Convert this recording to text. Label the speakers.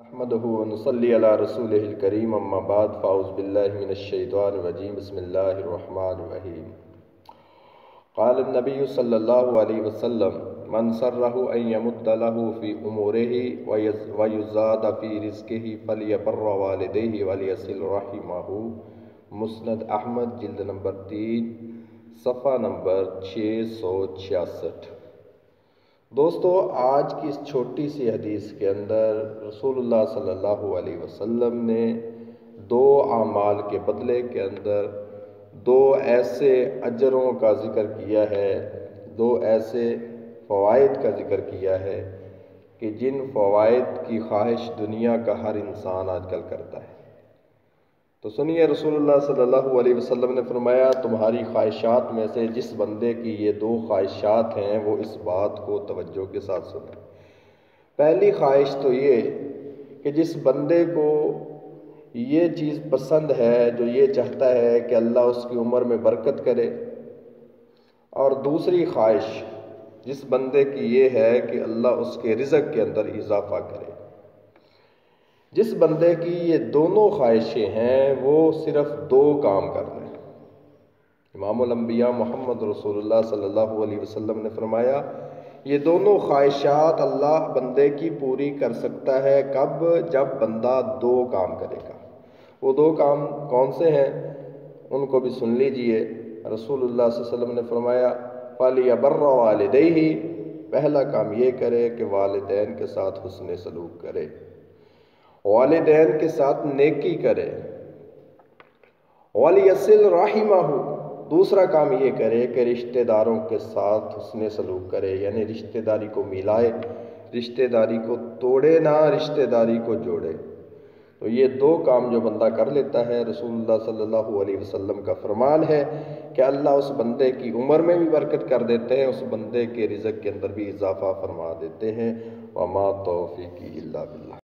Speaker 1: احمدہ ونصلی علی رسولہ الکریم اما بعد فاعوذ باللہ من الشیطان الرجیم بسم اللہ الرحمن الرحیم قال النبی صلی اللہ علیہ وسلم من سرہ ان یمد لہ فی امورہ ویزاد فی رزقہ فلیبر والدیہ ولیصل رحمہ۔ مسند احمد جلد نمبر 3 صفحہ نمبر 666۔ دوستو، آج کی اس چھوٹی سی حدیث کے اندر رسول اللہ صلی اللہ علیہ وسلم نے دو اعمال کے بدلے کے اندر دو ایسے اجروں کا ذکر کیا ہے، دو ایسے فوائد کا ذکر کیا ہے کہ جن فوائد کی خواہش دنیا کا ہر انسان آج کل کرتا ہے۔ تو سنیے، رسول اللہ صلی اللہ علیہ وسلم نے فرمایا، تمہاری خواہشات میں سے جس بندے کی یہ دو خواہشات ہیں وہ اس بات کو توجہ کے ساتھ سنیں۔ پہلی خواہش تو یہ کہ جس بندے کو یہ چیز پسند ہے، جو یہ چاہتا ہے کہ اللہ اس کی عمر میں برکت کرے، اور دوسری خواہش جس بندے کی یہ ہے کہ اللہ اس کے رزق کے اندر اضافہ کرے۔ جس بندے کی یہ دونوں خواہشیں ہیں وہ صرف دو کام کر رہے ہیں۔ امام الانبیاء محمد رسول اللہ صلی اللہ علیہ وسلم نے فرمایا، یہ دونوں خواہشات اللہ بندے کی پوری کر سکتا ہے کب؟ جب بندہ دو کام کرے گا۔ وہ دو کام کون سے ہیں؟ ان کو بھی سن لیجئے۔ رسول اللہ صلی اللہ علیہ وسلم نے فرمایا، فَلْيَبَرَّ وَالِدَيْهِ، پہلا کام یہ کرے کہ والدین کے ساتھ حسن سلوک کرے، والدین کے ساتھ نیکی کرے۔ وَلْيَصِلْ رَحِمَهُ، دوسرا کام یہ کرے کہ رشتہ داروں کے ساتھ حسن سلوک کرے، یعنی رشتہ داری کو ملائے، رشتہ داری کو توڑے نہ، رشتہ داری کو جوڑے۔ تو یہ دو کام جو بندہ کر لیتا ہے، رسول اللہ صلی اللہ علیہ وسلم کا فرمان ہے کہ اللہ اس بندے کی عمر میں بھی برکت کر دیتے ہیں، اس بندے کے رزق کے اندر بھی اضافہ فرما دیتے ہیں۔ وَمَا تَوْفِيقِي إِلَّا بِاللَّهِ۔